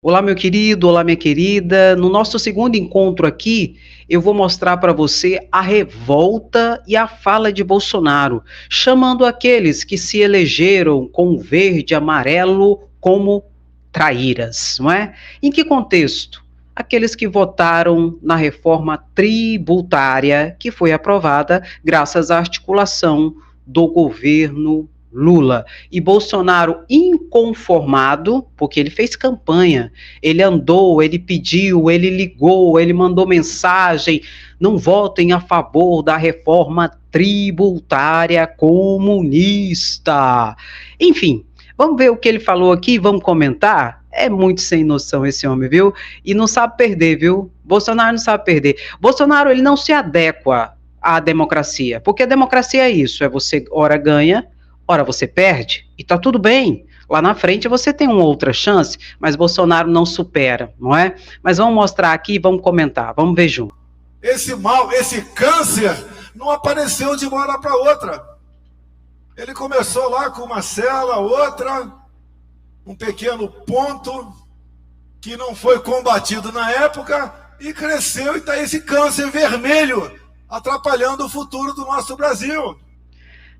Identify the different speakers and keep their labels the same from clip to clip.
Speaker 1: Olá, meu querido, olá, minha querida. No nosso segundo encontro aqui, eu vou mostrar para você a revolta e a fala de Bolsonaro, chamando aqueles que se elegeram com o verde e amarelo como traíras, não é? Em que contexto? Aqueles que votaram na reforma tributária que foi aprovada graças à articulação do governo Lula. E Bolsonaro inconformado, porque ele fez campanha, ele andou, ele pediu, ele ligou, ele mandou mensagem, não votem a favor da reforma tributária comunista. Enfim, vamos ver o que ele falou aqui, vamos comentar? É muito sem noção esse homem, viu? E não sabe perder, viu? Bolsonaro não sabe perder. Bolsonaro, ele não se adequa à democracia, porque a democracia é isso, é você ora ganha, ora você perde, e tá tudo bem. Lá na frente você tem uma outra chance, mas Bolsonaro não supera, não é? Mas vamos mostrar aqui, vamos comentar, vamos ver junto.
Speaker 2: Esse mal, esse câncer, não apareceu de uma hora para outra. Ele começou lá com uma célula, outra, um pequeno ponto que não foi combatido na época e cresceu, e está esse câncer vermelho atrapalhando o futuro do nosso Brasil.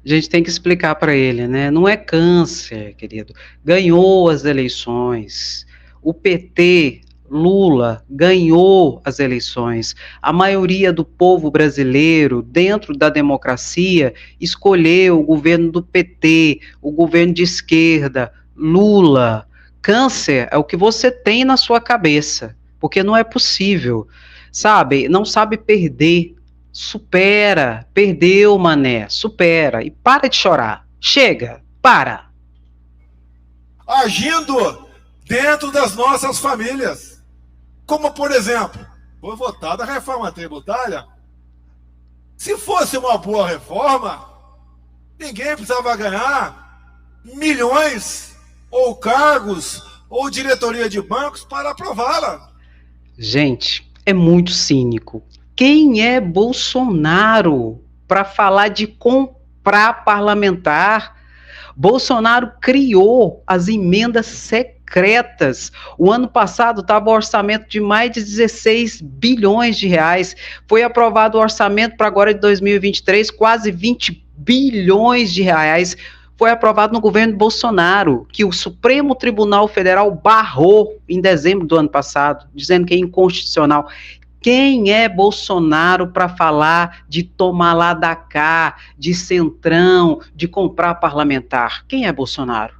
Speaker 1: A gente tem que explicar para ele, né? Não é câncer, querido. Ganhou as eleições. O PT, Lula, ganhou as eleições. A maioria do povo brasileiro, dentro da democracia, escolheu o governo do PT, o governo de esquerda, Lula. Câncer é o que você tem na sua cabeça, porque não é possível, sabe? Não sabe perder. Supera, perdeu, mané, supera e para de chorar. Chega, para.
Speaker 2: Agindo dentro das nossas famílias. Como, por exemplo, foi votada a reforma tributária. Se fosse uma boa reforma, ninguém precisava ganhar milhões ou cargos ou diretoria de bancos para aprová-la.
Speaker 1: Gente, é muito cínico. Quem é Bolsonaro para falar de comprar parlamentar? Bolsonaro criou as emendas secretas. O ano passado estava o orçamento de mais de 16 bilhões de reais. Foi aprovado o orçamento para agora de 2023, quase 20 bilhões de reais. Foi aprovado no governo Bolsonaro, que o Supremo Tribunal Federal barrou em dezembro do ano passado, dizendo que é inconstitucional. Quem é Bolsonaro para falar de tomar lá da cá, de centrão, de comprar parlamentar? Quem é Bolsonaro?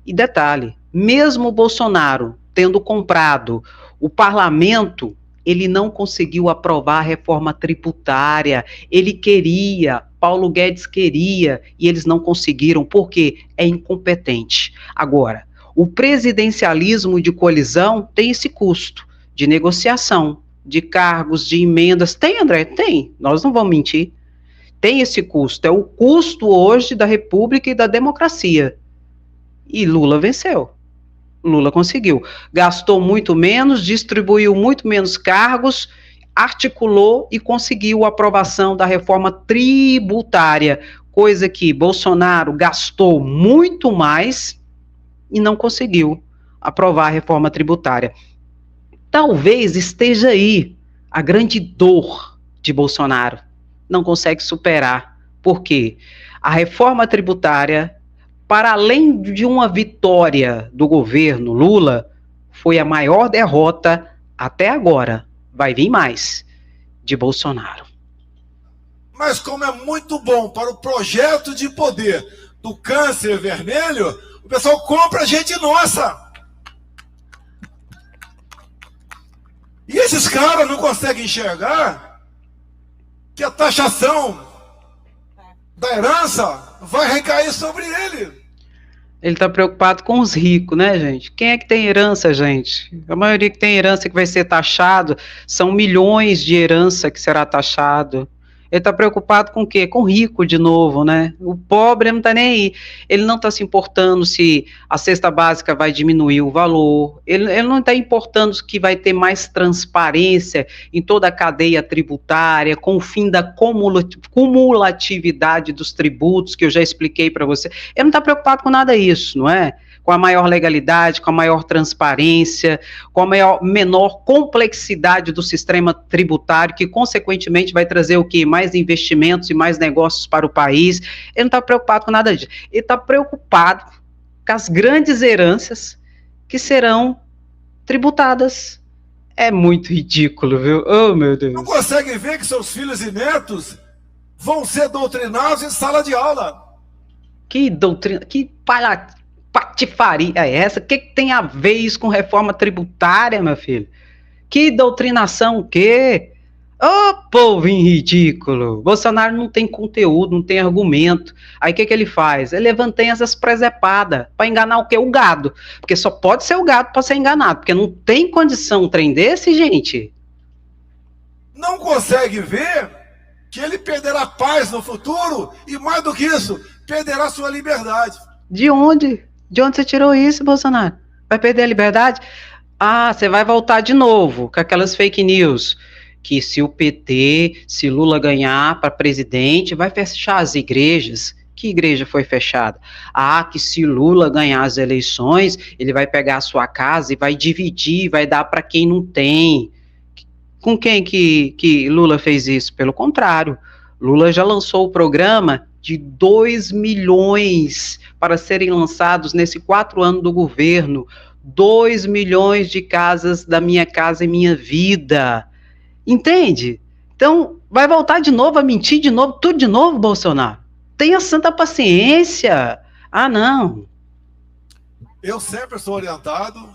Speaker 1: E detalhe, mesmo Bolsonaro tendo comprado o parlamento, ele não conseguiu aprovar a reforma tributária. Ele queria, Paulo Guedes queria, e eles não conseguiram, porque é incompetente. Agora, o presidencialismo de coalizão tem esse custo de negociação, de cargos, de emendas. Tem, André? Tem. Nós não vamos mentir. Tem esse custo. É o custo hoje da República e da democracia. E Lula venceu. Lula conseguiu. Gastou muito menos, distribuiu muito menos cargos, articulou e conseguiu a aprovação da reforma tributária, coisa que Bolsonaro gastou muito mais e não conseguiu aprovar a reforma tributária. Talvez esteja aí a grande dor de Bolsonaro. Não consegue superar. Por quê? A reforma tributária, para além de uma vitória do governo Lula, foi a maior derrota até agora. Vai vir mais de Bolsonaro.
Speaker 2: Mas como é muito bom para o projeto de poder do câncer vermelho, o pessoal compra gente nossa. E esses caras não conseguem enxergar que a taxação da herança vai recair sobre ele.
Speaker 1: Ele está preocupado com os ricos, né, gente? Quem é que tem herança, gente? A maioria que tem herança que vai ser taxado, são milhões de herança que será taxado. Ele está preocupado com o quê? Com o rico de novo, né? O pobre não está nem aí. Ele não está se importando se a cesta básica vai diminuir o valor. Ele não está importando que vai ter mais transparência em toda a cadeia tributária, com o fim da cumulatividade dos tributos, que eu já expliquei para você. Ele não está preocupado com nada disso, não é? com a maior legalidade, com a maior transparência, com a menor complexidade do sistema tributário, que consequentemente vai trazer o quê? Mais investimentos e mais negócios para o país. Ele não está preocupado com nada disso. Ele está preocupado com as grandes heranças que serão tributadas. É muito ridículo, viu? Oh, meu Deus.
Speaker 2: Não consegue ver que seus filhos e netos vão ser doutrinados em sala de aula?
Speaker 1: Que doutrina, que patifaria é essa? O que tem a ver isso com reforma tributária, meu filho? Que doutrinação o quê? Ô, povo ridículo! Bolsonaro não tem conteúdo, não tem argumento. Aí o que ele faz? Ele levanta essas presepadas para enganar o quê? O gado. Porque só pode ser o gado para ser enganado, porque não tem condição um trem desse, gente.
Speaker 2: Não consegue ver que ele perderá paz no futuro e, mais do que isso, perderá sua liberdade.
Speaker 1: De onde? De onde você tirou isso, Bolsonaro? Vai perder a liberdade? Ah, você vai voltar de novo com aquelas fake news. Que se o PT, se Lula ganhar para presidente, vai fechar as igrejas. Que igreja foi fechada? Ah, que se Lula ganhar as eleições, ele vai pegar a sua casa e vai dividir, vai dar para quem não tem. Com quem que Lula fez isso? Pelo contrário, Lula já lançou o programa de 2 milhões para serem lançados nesse 4 anos do governo. 2 milhões de casas da Minha Casa e Minha Vida. Entende? Então, vai voltar de novo a mentir de novo, tudo de novo, Bolsonaro. Tenha santa paciência. Ah, não.
Speaker 2: Eu sempre sou orientado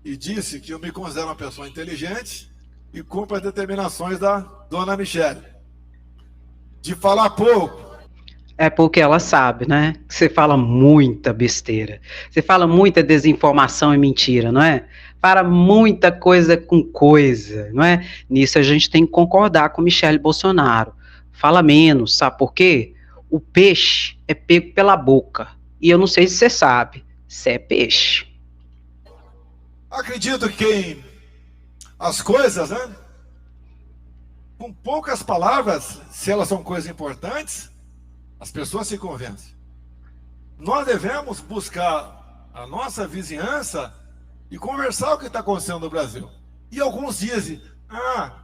Speaker 2: e disse que eu me considero uma pessoa inteligente e cumpro as determinações da dona Michele. De falar pouco.
Speaker 1: É porque ela sabe, né? Que você fala muita besteira. Você fala muita desinformação e mentira, não é? Para muita coisa com coisa, não é? Nisso a gente tem que concordar com Michele Bolsonaro. Fala menos, sabe por quê? O peixe é pego pela boca. E eu não sei se você sabe, se é peixe.
Speaker 2: Acredito que as coisas, né? Com poucas palavras, se elas são coisas importantes, as pessoas se convencem. Nós devemos buscar a nossa vizinhança e conversar o que está acontecendo no Brasil. E alguns dizem,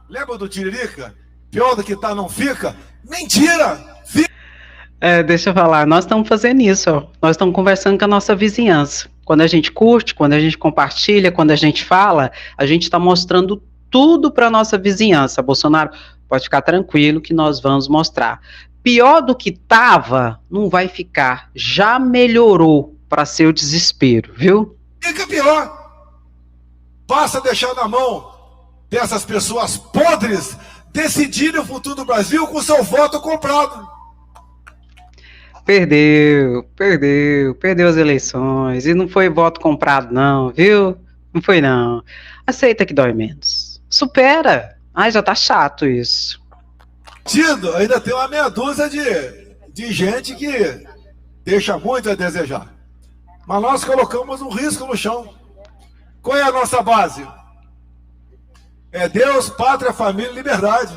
Speaker 2: lembra do Tiririca? Pior do que tá não fica? Mentira! Fica!
Speaker 1: Deixa eu falar, nós estamos fazendo isso, ó. Nós estamos conversando com a nossa vizinhança. Quando a gente curte, quando a gente compartilha, quando a gente fala, a gente está mostrando tudo para a nossa vizinhança. Bolsonaro, pode ficar tranquilo que nós vamos mostrar. Pior do que estava, não vai ficar. Já melhorou para seu desespero, viu?
Speaker 2: Fica pior. Basta deixar na mão dessas pessoas podres decidirem o futuro do Brasil com seu voto comprado.
Speaker 1: Perdeu as eleições. E não foi voto comprado não, viu? Não foi não. Aceita que dói menos. Supera. Ai, já tá chato isso.
Speaker 2: Tido, ainda tem uma meia dúzia de gente que deixa muito a desejar. Mas nós colocamos um risco no chão. Qual é a nossa base? É Deus, pátria, família e liberdade.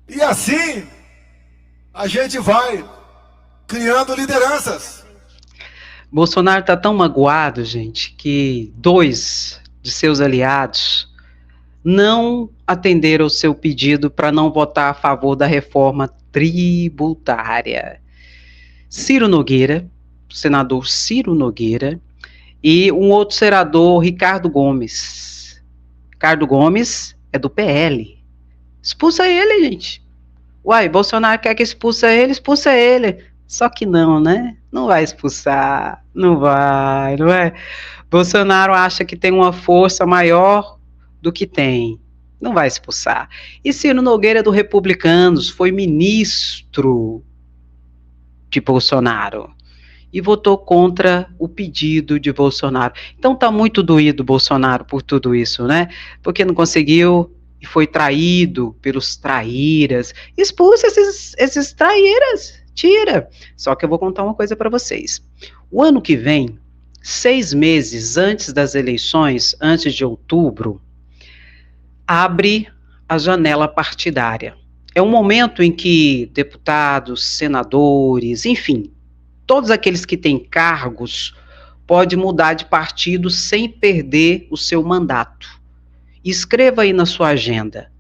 Speaker 2: E assim a gente vai criando lideranças.
Speaker 1: Bolsonaro está tão magoado, gente, que 2 de seus aliados não atenderam o seu pedido para não votar a favor da reforma tributária. Ciro Nogueira, senador Ciro Nogueira, e um outro senador, Ricardo Gomes. Ricardo Gomes é do PL. Expulsa ele, gente. Uai, Bolsonaro quer que expulsa ele. Só que não, né? Não vai expulsar, não é? Bolsonaro acha que tem uma força maior do que tem. Não vai expulsar. E Ciro Nogueira do Republicanos foi ministro de Bolsonaro e votou contra o pedido de Bolsonaro. Então tá muito doído Bolsonaro por tudo isso, né? Porque não conseguiu e foi traído pelos traíras. Expulsa esses traíras, tira. Só que eu vou contar uma coisa para vocês. O ano que vem, 6 meses antes das eleições, antes de outubro, abre a janela partidária. É um momento em que deputados, senadores, enfim, todos aqueles que têm cargos podem mudar de partido sem perder o seu mandato. Escreva aí na sua agenda.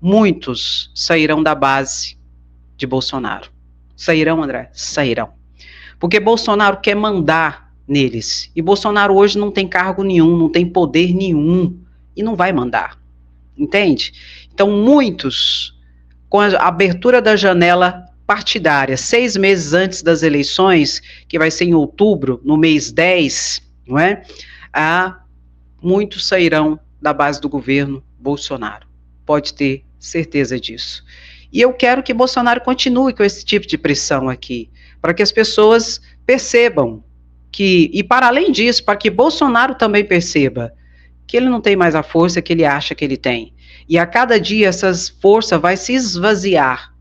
Speaker 1: Muitos sairão da base de Bolsonaro. Sairão, André? Sairão. Porque Bolsonaro quer mandar neles. E Bolsonaro hoje não tem cargo nenhum, não tem poder nenhum. E não vai mandar. Entende? Então, muitos, com a abertura da janela partidária, 6 meses antes das eleições, que vai ser em outubro, no mês 10, não é? Muitos sairão da base do governo Bolsonaro. Pode ter certeza disso. E eu quero que Bolsonaro continue com esse tipo de pressão aqui, para que as pessoas percebam que, e para além disso, para que Bolsonaro também perceba que ele não tem mais a força que ele acha que ele tem. E a cada dia essa força vai se esvaziar,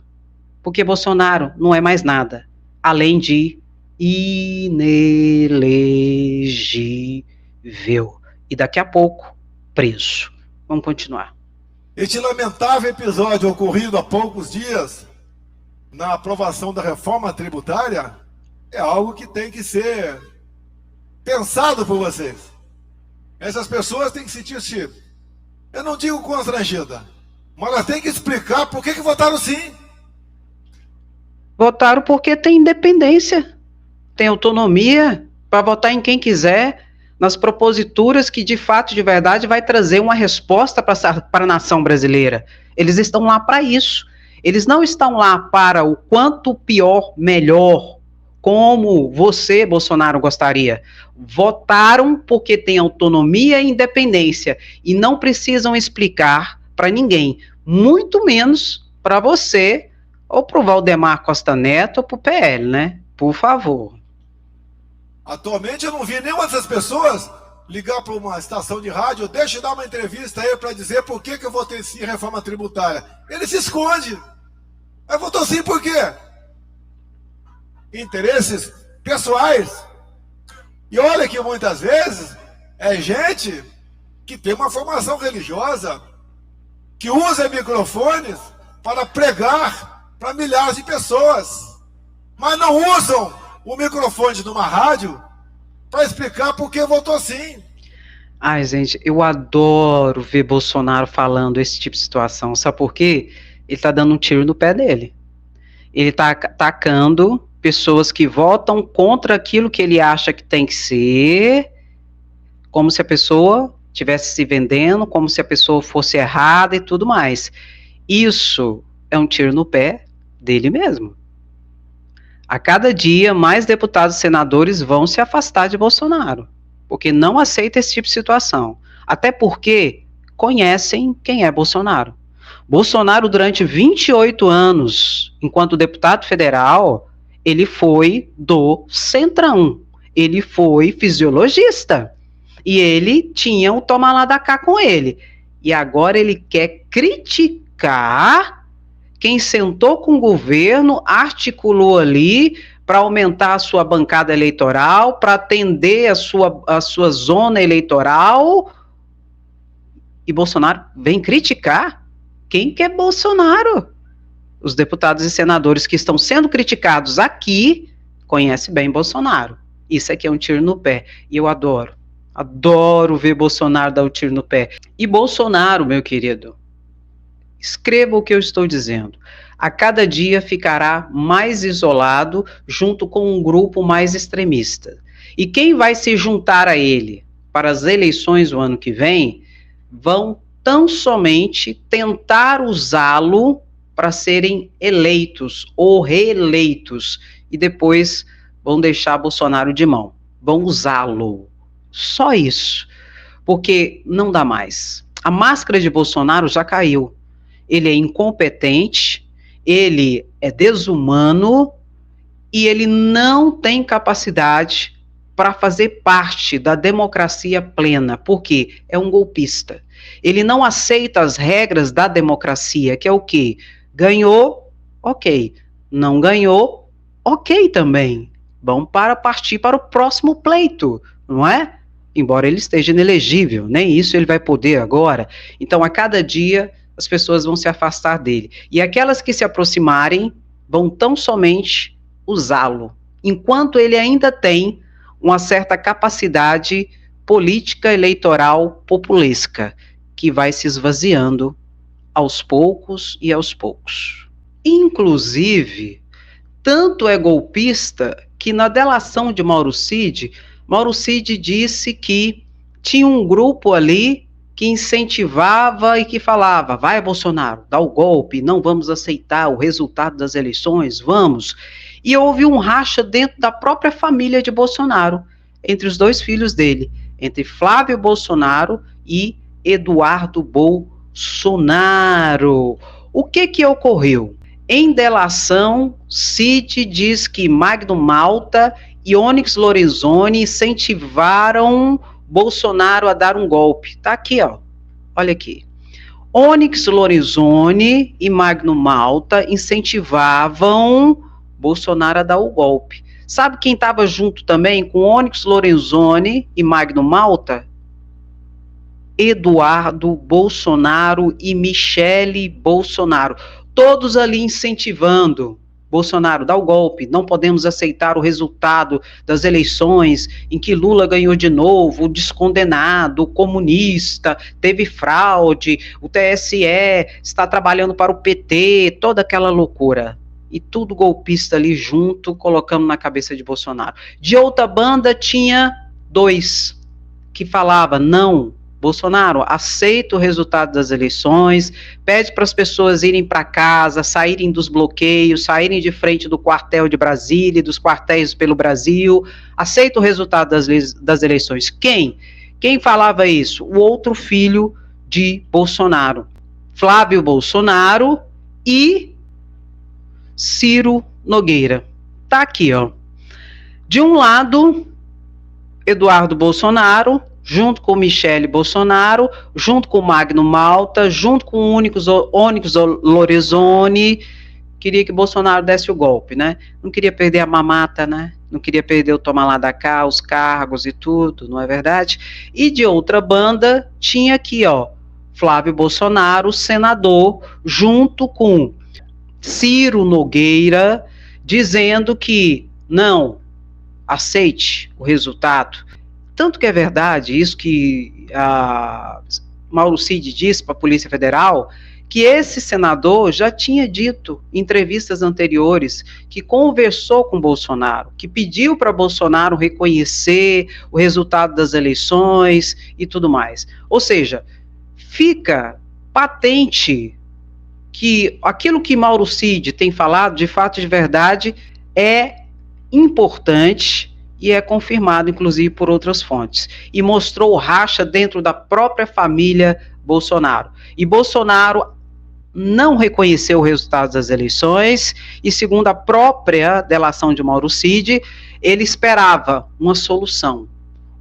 Speaker 1: porque Bolsonaro não é mais nada, além de inelegível. E daqui a pouco, preso. Vamos continuar.
Speaker 2: Este lamentável episódio ocorrido há poucos dias na aprovação da reforma tributária é algo que tem que ser pensado por vocês. Essas pessoas têm que se sentir, eu não digo constrangida, mas elas têm que explicar por que votaram sim.
Speaker 1: Votaram porque tem independência, tem autonomia para votar em quem quiser, nas proposituras que de fato, de verdade, vai trazer uma resposta para a nação brasileira. Eles estão lá para isso. Eles não estão lá para o quanto pior, melhor, como você, Bolsonaro, gostaria. Votaram porque tem autonomia e independência e não precisam explicar para ninguém, muito menos para você ou para o Valdemar Costa Neto ou para o PL, né? Por favor.
Speaker 2: Atualmente eu não vi nenhuma dessas pessoas ligar para uma estação de rádio, deixa eu dar uma entrevista aí para dizer por que eu votei sim em reforma tributária. Ele se esconde. Mas votou sim por quê? Interesses pessoais. E olha que muitas vezes é gente que tem uma formação religiosa, que usa microfones para pregar para milhares de pessoas, mas não usam o microfone de uma rádio para explicar por que votou sim.
Speaker 1: Ai, gente, eu adoro ver Bolsonaro falando esse tipo de situação. Sabe por quê? Ele tá dando um tiro no pé dele. Ele tá atacando pessoas que votam contra aquilo que ele acha que tem que ser, como se a pessoa estivesse se vendendo, como se a pessoa fosse errada e tudo mais. Isso é um tiro no pé dele mesmo. A cada dia, mais deputados e senadores vão se afastar de Bolsonaro, porque não aceita esse tipo de situação. Até porque conhecem quem é Bolsonaro. Bolsonaro, durante 28 anos, enquanto deputado federal, ele foi do Centrão. Ele foi fisiologista. E ele tinha o toma lá da cá com ele. E agora ele quer criticar quem sentou com o governo, articulou ali para aumentar a sua bancada eleitoral, para atender a sua zona eleitoral. E Bolsonaro vem criticar quem que é Bolsonaro. Os deputados e senadores que estão sendo criticados aqui conhecem bem Bolsonaro. Isso aqui é um tiro no pé. E eu adoro ver Bolsonaro dar um tiro no pé. E Bolsonaro, meu querido, escreva o que eu estou dizendo. A cada dia ficará mais isolado junto com um grupo mais extremista. E quem vai se juntar a ele para as eleições do ano que vem vão tão somente tentar usá-lo para serem eleitos ou reeleitos e depois vão deixar Bolsonaro de mão. Vão usá-lo. Só isso. Porque não dá mais. A máscara de Bolsonaro já caiu. Ele é incompetente, ele é desumano e ele não tem capacidade para fazer parte da democracia plena, porque é um golpista. Ele não aceita as regras da democracia, que é o quê? Ganhou, ok. Não ganhou, ok também. Vamos partir para o próximo pleito, não é? Embora ele esteja inelegível, nem isso ele vai poder agora. Então, a cada dia, as pessoas vão se afastar dele. E aquelas que se aproximarem vão tão somente usá-lo, enquanto ele ainda tem uma certa capacidade política eleitoral populesca, que vai se esvaziando aos poucos e aos poucos. Inclusive, tanto é golpista que na delação de Mauro Cid disse que tinha um grupo ali que incentivava e que falava: vai, Bolsonaro, dá o golpe, não vamos aceitar o resultado das eleições, vamos. E houve um racha dentro da própria família de Bolsonaro, entre os dois filhos dele, entre Flávio Bolsonaro e Eduardo Bolsonaro. O que ocorreu? Em delação, Cid diz que Magno Malta e Onyx Lorenzoni incentivaram Bolsonaro a dar um golpe. Tá aqui, ó. Olha aqui. Onyx Lorenzoni e Magno Malta incentivavam Bolsonaro a dar o golpe. Sabe quem estava junto também com Onyx Lorenzoni e Magno Malta? Eduardo Bolsonaro e Michele Bolsonaro. Todos ali incentivando Bolsonaro, dá o golpe, não podemos aceitar o resultado das eleições em que Lula ganhou de novo, o descondenado, o comunista, teve fraude, o TSE está trabalhando para o PT, toda aquela loucura. E tudo golpista ali junto, colocando na cabeça de Bolsonaro. De outra banda tinha dois que falava: não, Bolsonaro, aceita o resultado das eleições, pede para as pessoas irem para casa, saírem dos bloqueios, saírem de frente do quartel de Brasília, dos quartéis pelo Brasil, aceita o resultado das eleições. Quem? Quem falava isso? O outro filho de Bolsonaro, Flávio Bolsonaro e Ciro Nogueira. Tá aqui, ó. De um lado, Eduardo Bolsonaro, junto com Michele Bolsonaro, junto com Magno Malta, junto com Onyx Lorenzoni, queria que Bolsonaro desse o golpe, né? Não queria perder a mamata, né? Não queria perder o toma lá da cá, os cargos e tudo, não é verdade? E de outra banda, tinha aqui, ó, Flávio Bolsonaro, senador, junto com Ciro Nogueira, dizendo que não aceite o resultado. Tanto que é verdade isso que Mauro Cid disse para a Polícia Federal, que esse senador já tinha dito em entrevistas anteriores que conversou com Bolsonaro, que pediu para Bolsonaro reconhecer o resultado das eleições e tudo mais. Ou seja, fica patente que aquilo que Mauro Cid tem falado, de fato, de verdade, é importante e é confirmado, inclusive, por outras fontes. E mostrou racha dentro da própria família Bolsonaro. E Bolsonaro não reconheceu o resultado das eleições e, segundo a própria delação de Mauro Cid, ele esperava uma solução,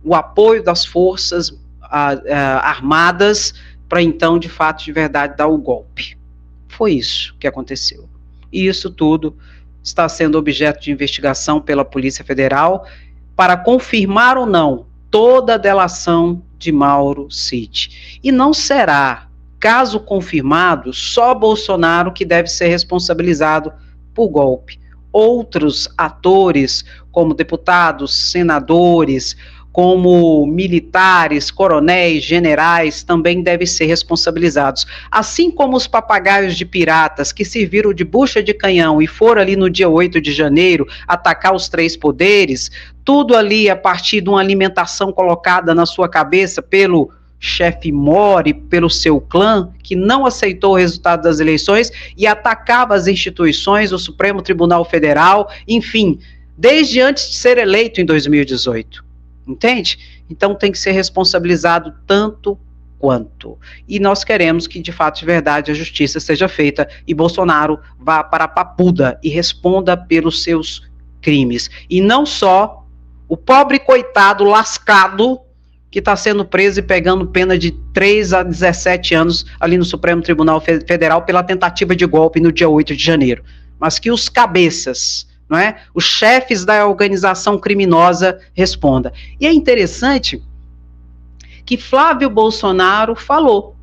Speaker 1: o apoio das forças armadas para, então, de fato, de verdade, dar o golpe. Foi isso que aconteceu. E isso tudo está sendo objeto de investigação pela Polícia Federal para confirmar ou não toda a delação de Mauro Cid. E não será, caso confirmado, só Bolsonaro que deve ser responsabilizado por golpe. Outros atores, como deputados, senadores, como militares, coronéis, generais, também devem ser responsabilizados. Assim como os papagaios de piratas que serviram de bucha de canhão e foram ali no dia 8 de janeiro atacar os três poderes, tudo ali a partir de uma alimentação colocada na sua cabeça pelo chefe Mori, pelo seu clã, que não aceitou o resultado das eleições e atacava as instituições, o Supremo Tribunal Federal, enfim, desde antes de ser eleito em 2018. Entende? Então tem que ser responsabilizado tanto quanto. E nós queremos que, de fato, de verdade, a justiça seja feita e Bolsonaro vá para a papuda e responda pelos seus crimes. E não só o pobre coitado lascado que está sendo preso e pegando pena de 3 a 17 anos ali no Supremo Tribunal Federal pela tentativa de golpe no dia 8 de janeiro. Mas que os cabeças, não é? Os chefes da organização criminosa respondam. E é interessante que Flávio Bolsonaro falou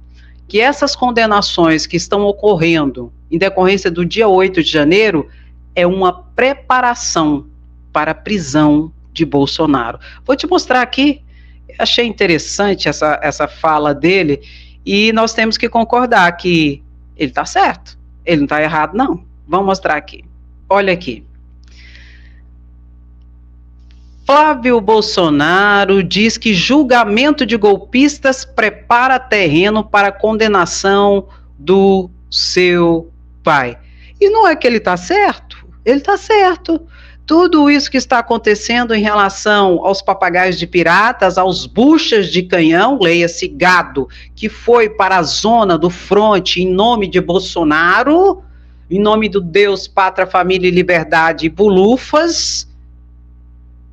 Speaker 1: que essas condenações que estão ocorrendo em decorrência do dia 8 de janeiro é uma preparação para a prisão de Bolsonaro. Vou te mostrar aqui, achei interessante essa fala dele, e nós temos que concordar que ele está certo, ele não está errado, não. Vamos mostrar aqui. Olha aqui. Flávio Bolsonaro diz que julgamento de golpistas prepara terreno para a condenação do seu pai. E não é que ele está certo? Ele está certo. Tudo isso que está acontecendo em relação aos papagaios de piratas, aos buchas de canhão, leia-se gado, que foi para a zona do fronte em nome de Bolsonaro, em nome do Deus, Pátria, Família e Liberdade e bulufas,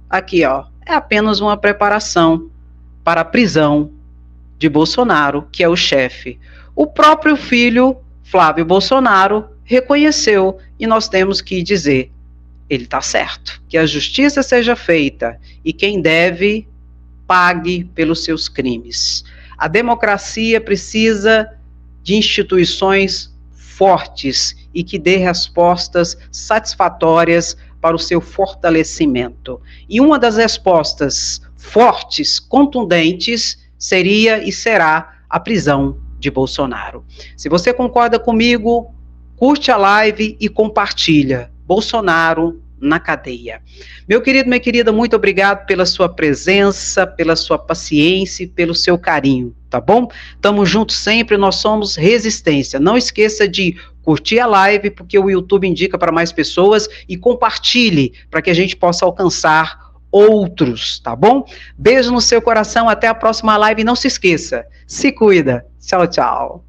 Speaker 1: aqui, ó, é apenas uma preparação para a prisão de Bolsonaro, que é o chefe. O próprio filho, Flávio Bolsonaro, reconheceu, e nós temos que dizer, ele está certo, que a justiça seja feita e quem deve, pague pelos seus crimes. A democracia precisa de instituições fortes e que dê respostas satisfatórias para o seu fortalecimento. E uma das respostas fortes, contundentes, seria e será a prisão de Bolsonaro. Se você concorda comigo, curte a live e compartilha. Bolsonaro na cadeia. Meu querido, minha querida, muito obrigado pela sua presença, pela sua paciência e pelo seu carinho, tá bom? Tamo juntos sempre, nós somos Resistência. Não esqueça de curtir a live, porque o YouTube indica para mais pessoas, e compartilhe, para que a gente possa alcançar outros, tá bom? Beijo no seu coração, até a próxima live, não se esqueça, se cuida. Tchau, tchau.